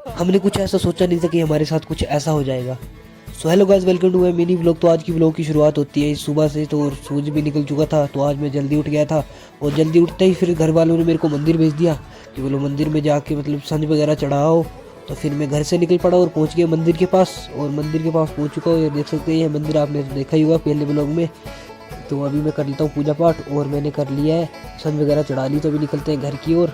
हमने कुछ ऐसा सोचा नहीं था कि हमारे साथ कुछ ऐसा हो जाएगा। So hello guys, welcome to my mini vlog. तो आज की व्लॉग की शुरुआत होती है सुबह से। तो सूरज भी निकल चुका था, तो आज मैं जल्दी उठ गया था। और जल्दी उठते ही फिर घर वालों ने मेरे को मंदिर भेज दिया कि बोलो मंदिर में जाके मतलब संज वगैरह चढ़ाओ। तो फिर मैं घर से निकल पड़ा और पहुंच गया मंदिर के पास। और मंदिर के पास पहुंच चुका हूँ। ये देख सकते हैं, ये मंदिर आपने देखा ही होगा पहले व्लॉग में। तो अभी मैं कर लेता हूँ पूजा पाठ, और मैंने कर लिया है, संज वगैरह चढ़ा ली। तो अभी निकलते हैं घर की ओर।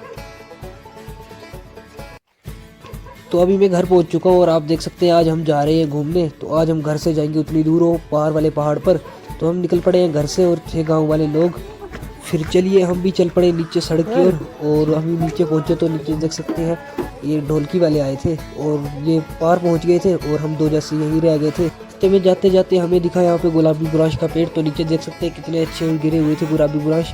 तो अभी मैं घर पहुंच चुका हूँ और आप देख सकते हैं आज हम जा रहे हैं घूमने। तो आज हम घर से जाएंगे उतनी दूर हो पार वाले पहाड़ पर। तो हम निकल पड़े हैं घर से और थे गांव वाले लोग। फिर चलिए हम भी चल पड़े नीचे सड़क की ओर। और अभी नीचे पहुंचे तो नीचे देख सकते हैं ये ढोलकी वाले आए थे और ये पार पहुंच गए थे और हम दो जैसे यहीं रह गए थे। रास्ते में जाते जाते हमें दिखा यहाँ पे गुलाबी बुराश का पेड़। तो नीचे देख सकते हैं कितने अच्छे गिरे हुए थे गुलाबी बुराश।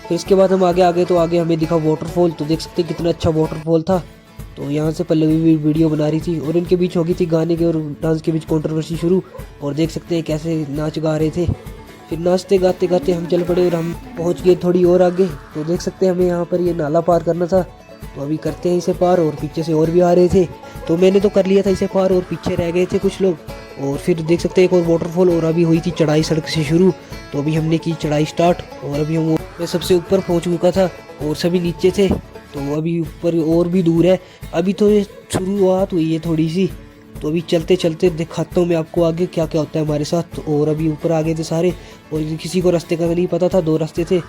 फिर इसके बाद हम आगे आ गए तो आगे हमें दिखा वाटरफॉल। तो देख सकते हैं कितना अच्छा वाटरफॉल था। तो यहाँ से पल्लवी भी वीडियो बना रही थी और इनके बीच हो गई थी गाने के और डांस के बीच कंट्रोवर्सी शुरू। और देख सकते हैं कैसे नाच गा रहे थे। फिर नाचते गाते गाते हम चल पड़े और हम पहुँच गए थोड़ी और आगे। तो देख सकते हैं हमें यहाँ पर ये नाला पार करना था। तो अभी करते हैं इसे पार। और पीछे से और भी आ रहे थे, तो मैंने तो कर लिया था इसे पार और पीछे रह गए थे कुछ लोग। और फिर देख सकते हैं एक और वाटरफॉल। और अभी हुई थी चढ़ाई सड़क से शुरू। तो अभी हमने की चढ़ाई स्टार्ट और अभी मैं सबसे ऊपर पहुँच चुका था और सभी नीचे थे। तो अभी ऊपर और भी दूर है। अभी तो ये शुरुआत हुई है थोड़ी सी। तो अभी चलते चलते दिखाता हूँ मैं आपको आगे क्या क्या होता है हमारे साथ। और अभी ऊपर आ गए थे सारे और किसी को रास्ते का नहीं पता था, दो रास्ते थे।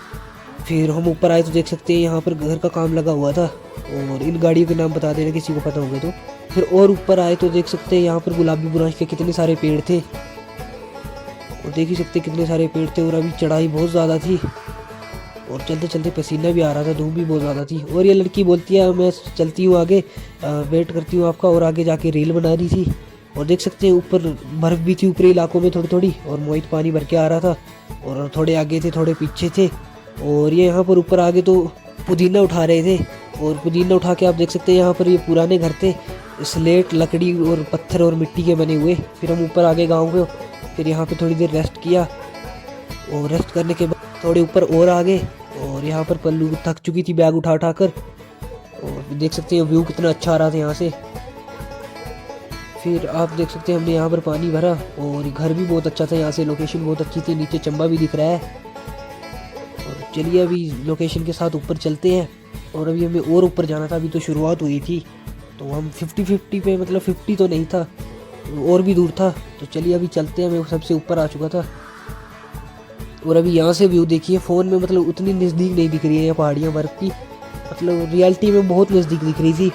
फिर हम ऊपर आए तो देख सकते हैं यहाँ पर घर का काम लगा हुआ था। और इन गाड़ियों के नाम बता देना किसी को पता होंगे तो। फिर और ऊपर आए तो देख सकते हैं यहाँ पर गुलाबी बुराश के कितने सारे पेड़ थे। और देख ही सकते कितने सारे पेड़ थे। और अभी चढ़ाई बहुत ज़्यादा थी और चलते चलते पसीना भी आ रहा था, धूप भी बहुत ज़्यादा थी। और ये लड़की बोलती है मैं चलती हूँ आगे, वेट करती हूँ आपका। और आगे जाके रील बना रही थी। और देख सकते हैं ऊपर बर्फ़ भी थी ऊपरी इलाकों में थोड़ी थोड़ी। और मोहित पानी भर के आ रहा था और थोड़े आगे थे थोड़े पीछे थे। और ये यहाँ पर ऊपर आगे तो पुदीना उठा रहे थे। और पुदीना उठा के आप देख सकते हैं यहाँ पर ये पुराने घर थे, स्लेट लकड़ी और पत्थर और मिट्टी के बने हुए। फिर हम ऊपर आगे गाँव में, फिर यहाँ पर थोड़ी देर रेस्ट किया। और रेस्ट करने के बाद थोड़े ऊपर और आगे। और यहाँ पर पल्लू थक चुकी थी बैग उठा उठा कर। और देख सकते हैं व्यू कितना अच्छा आ रहा था यहाँ से। फिर आप देख सकते हैं हमने यहाँ पर पानी भरा और घर भी बहुत अच्छा था यहाँ से, लोकेशन बहुत अच्छी थी। नीचे चंबा भी दिख रहा है। और चलिए अभी लोकेशन के साथ ऊपर चलते हैं। और अभी हमें और ऊपर जाना था, अभी तो शुरुआत हुई थी। तो हम 50-50 पे, मतलब 50 तो नहीं था और भी दूर था। तो चलिए अभी चलते हैं। मैं सबसे ऊपर आ चुका था। और अभी यहाँ से व्यू देखिए, फ़ोन में मतलब उतनी नज़दीक नहीं दिख रही है ये पहाड़ियाँ बर्फ़ की, मतलब रियलिटी में बहुत नज़दीक दिख रही थी।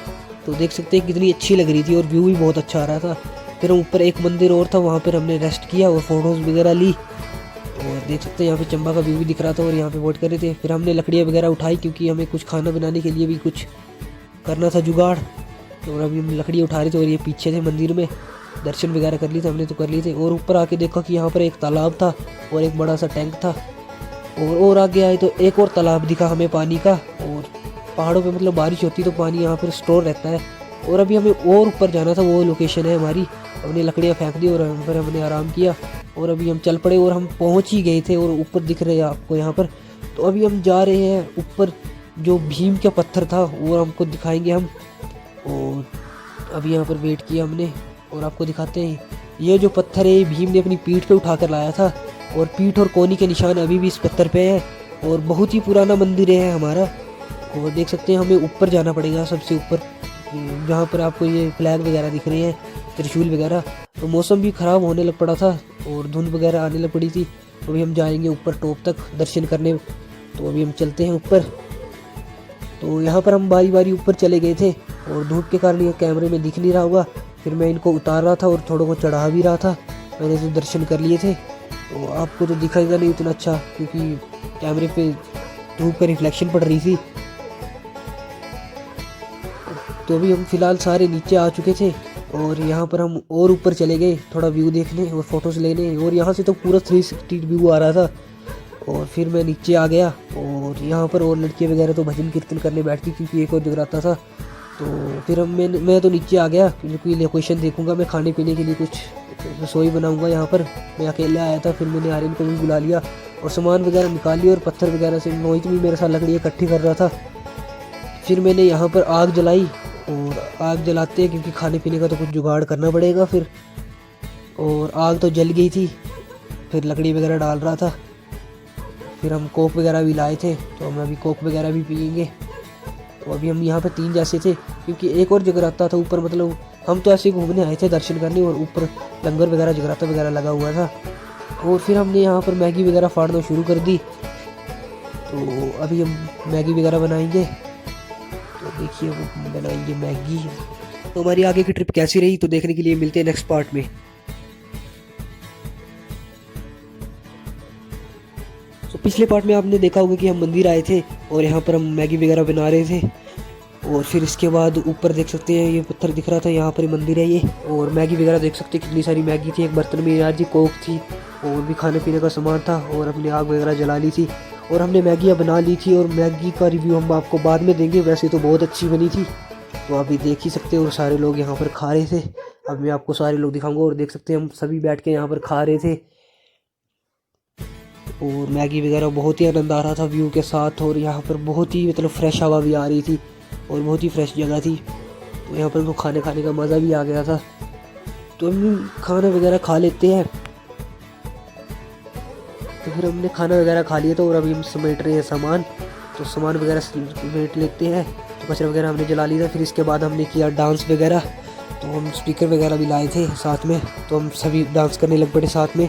तो देख सकते हैं कितनी अच्छी लग रही थी और व्यू भी बहुत अच्छा आ रहा था। फिर हम ऊपर एक मंदिर और था, वहाँ पर हमने रेस्ट किया और फोटोज़ वगैरह ली। और देख सकते हैं यहाँ पे चंबा का व्यू भी दिख रहा था और यहाँ पे वेट कर रहे थे। फिर हमने लकड़ियाँ वगैरह उठाई क्योंकि हमें कुछ खाना बनाने के लिए भी कुछ करना था जुगाड़। तो अभी हम लकड़ियाँ उठा रहे थे और ये पीछे थे मंदिर में, दर्शन वगैरह कर लिए थे हमने, तो कर लिए थे। और ऊपर आके देखा कि यहाँ पर एक तालाब था और एक बड़ा सा टैंक था। और आगे आए तो एक और तालाब दिखा हमें पानी का। और पहाड़ों पे मतलब बारिश होती है तो पानी यहाँ पर स्टोर रहता है। और अभी हमें और ऊपर जाना था, वो लोकेशन है हमारी। हमने लकड़ियाँ फेंक दी और हम पर हमने आराम किया। और अभी हम चल पड़े और हम पहुँच ही गए थे। और ऊपर दिख रहे हैं आपको यहाँ पर। तो अभी हम जा रहे हैं ऊपर, जो भीम का पत्थर था वो हमको दिखाएंगे हम। और अभी यहाँ पर वेट किया हमने और आपको दिखाते हैं। ये जो पत्थर है ये भीम ने अपनी पीठ पे उठा कर लाया था। और पीठ और कोनी के निशान अभी भी इस पत्थर पे है। और बहुत ही पुराना मंदिर है हमारा। और देख सकते हैं हमें ऊपर जाना पड़ेगा, सबसे ऊपर, जहाँ पर आपको ये फ्लैग वगैरह दिख रहे हैं, त्रिशूल वगैरह। तो मौसम भी ख़राब होने लग पड़ा था और धुंध वगैरह आने लग पड़ी थी। तो अभी हम जाएंगे ऊपर टॉप तक दर्शन करने। तो अभी हम चलते हैं ऊपर। तो यहाँ पर हम बारी बारी ऊपर चले गए थे और धूप के कारण ये कैमरे में दिख नहीं रहा होगा। फिर मैं इनको उतार रहा था और थोड़ों को चढ़ा भी रहा था। मैंने तो दर्शन कर लिए थे। तो आपको तो दिखाएगा नहीं उतना अच्छा क्योंकि कैमरे पे धूप का रिफ्लेक्शन पड़ रही थी। तो अभी हम फ़िलहाल सारे नीचे आ चुके थे और यहाँ पर हम और ऊपर चले गए थोड़ा व्यू देखने और फ़ोटोज़ लेने। और यहाँ से तो पूरा 360 व्यू आ रहा था। और फिर मैं नीचे आ गया और यहाँ पर और लड़कियाँ वगैरह तो भजन कीर्तन करने बैठती क्योंकि एक और जगराता था। तो फिर मैं तो नीचे आ गया क्योंकि लोकेशन देखूंगा। मैं खाने पीने के लिए कुछ रसोई बनाऊंगा यहाँ पर। मैं अकेला आया था, फिर मैंने आर्यन को भी बुला लिया और सामान वगैरह निकाल लिया। और पत्थर वगैरह से मोहित भी मेरे साथ लकड़ी इकट्ठी कर रहा था। फिर मैंने यहाँ पर आग जलाई और आग जलाते हैं क्योंकि खाने पीने का तो कुछ जुगाड़ करना पड़ेगा फिर। और आग तो जल गई थी, फिर लकड़ी वगैरह डाल रहा था। फिर हम कोक वगैरह भी लाए थे, तो हम अभी कोक वगैरह भी पियेंगे। तो अभी हम यहाँ पे 3 जैसे थे, क्योंकि एक और जगराता था ऊपर, मतलब हम तो ऐसे घूमने आए थे दर्शन करने, और ऊपर लंगर वगैरह जगराता वगैरह लगा हुआ था। और फिर हमने यहाँ पर मैगी वगैरह फाड़ना शुरू कर दी। तो अभी हम मैगी वगैरह बनाएंगे। तो देखिए वो बनाएंगे मैगी। तो हमारी आगे की ट्रिप कैसी रही तो देखने के लिए मिलते हैं नेक्स्ट पार्ट में। तो पिछले पार्ट में आपने देखा होगा कि हम मंदिर आए थे और यहाँ पर हम मैगी वगैरह बना रहे थे। और फिर इसके बाद ऊपर देख सकते हैं ये पत्थर दिख रहा था, यहाँ पर मंदिर है ये। और मैगी वगैरह देख सकते हैं कितनी सारी मैगी थी, एक बर्तन में आज कोक थी और भी खाने पीने का सामान था। और हमने आग वगैरह जला ली थी और हमने मैगियाँ बना ली थी। और मैगी का रिव्यू हम आपको बाद में देंगे, वैसे तो बहुत अच्छी बनी थी। तो आप भी देख ही सकते हो, और सारे लोग यहाँ पर खा रहे थे। अब मैं आपको सारे लोग दिखाऊंगा। और देख सकते हैं हम सभी बैठ के यहाँ पर खा रहे थे, और मैगी वगैरह बहुत ही आनंद आ रहा था व्यू के साथ। और यहाँ पर बहुत ही मतलब फ्रेश हवा भी आ रही थी और बहुत ही फ्रेश जगह थी। तो यहाँ पर खाने का मज़ा भी आ गया था। तो हम खाना वगैरह खा लेते हैं। तो फिर हमने खाना वगैरह खा लिया, तो और अभी हम समेट रहे हैं सामान। तो सामान वगैरह समेट लेते हैं। तो कचरा वगैरह हमने जला लिया था। फिर इसके बाद हमने किया डांस वगैरह। तो हम स्पीकर वगैरह भी लाए थे साथ में, तो हम सभी डांस करने लग पड़े साथ में।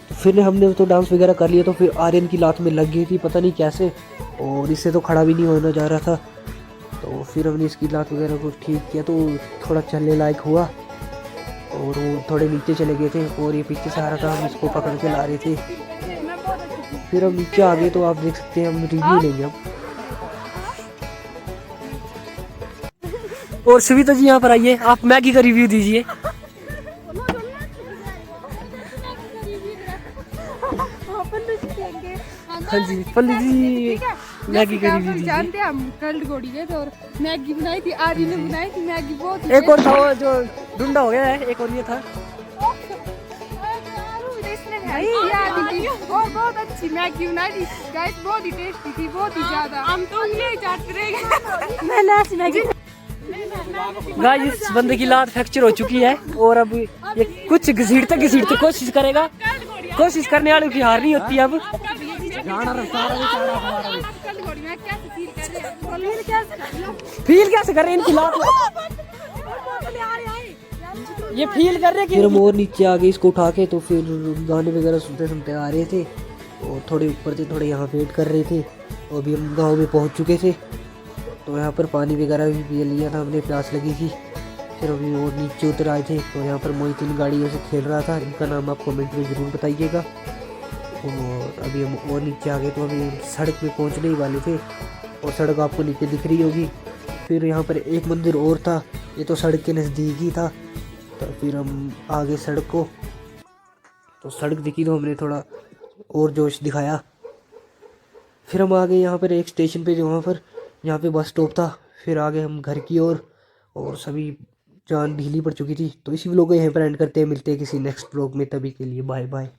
तो फिर हमने तो डांस वगैरह कर लिया। तो फिर आर्यन की लात में लग गई थी, पता नहीं कैसे, और इससे तो खड़ा भी नहीं होना जा रहा था। तो फिर हमने इसकी लात वगैरह को ठीक किया, तो थोड़ा चलने लायक हुआ। और वो थोड़े नीचे चले गए थे, और ये पीछे से आ रहा था, हम इसको पकड़ के ला रहे थे। फिर हम नीचे आ गए। तो आप देख सकते हैं हम रिव्यू लेंगे अब। और सुविता जी यहाँ पर आइए, आप मैगी का रिव्यू दीजिए। हाँ जी पल्लू जी, मैगी का रिव्यू दीजिए। जानते हैं हम कल घोड़ी गए थे और मैगी बनाई थी, आर्य ने बनाई थी मैगी बहुत। एक और था वो जो ढूंढा हो गया है, एक और ये था। और बहुत अच्छी मैगी बनाई थी गाइस, बहुत ही टेस्टी थी, बहुत ही ज्यादा। हम तो ये चाट रहे गाइस इस बंदे की लात फ्रैक्चर हो चुकी है, और अब ये कुछ घसीटते कोशिश करेगा। कोशिश करने वालों की हार नहीं होती। अब फील कैसे कर रहे हैं इनकी लात, ये फील कर रहे हैं। फिर हम और नीचे आ गए इसको उठा के। तो फिर गाने वगैरह सुनते सुनते आ रहे थे, और थोड़े ऊपर थे, थोड़े यहाँ वेट कर रहे थे। तो अभी हम गाँव में पहुँच चुके थे। तो यहाँ पर पानी वगैरह भी पी लिया था हमने, प्यास लगी थी। फिर अभी और नीचे उतर आए थे। तो यहाँ पर मोहित इन गाड़ियों से खेल रहा था, इनका नाम आप कमेंट में ज़रूर बताइएगा। और अभी हम और नीचे आ गए। तो अभी सड़क पे पहुँचने ही वाले थे, और सड़क आपको नीचे दिख रही होगी। फिर यहाँ पर एक मंदिर और था, ये तो सड़क के नज़दीक ही था। तो फिर हम आ गए सड़क को। तो सड़क दिखी तो हमने थोड़ा और जोश दिखाया। फिर हम आ गए यहाँ पर एक स्टेशन पे, जहाँ पे बस स्टॉप था। फिर आ गए हम घर की ओर, और सभी जान ढीली पड़ चुकी थी। तो इसी व्लॉग को यहीं पर एंड करते हैं, मिलते हैं किसी नेक्स्ट व्लॉग में, तभी के लिए बाय बाय।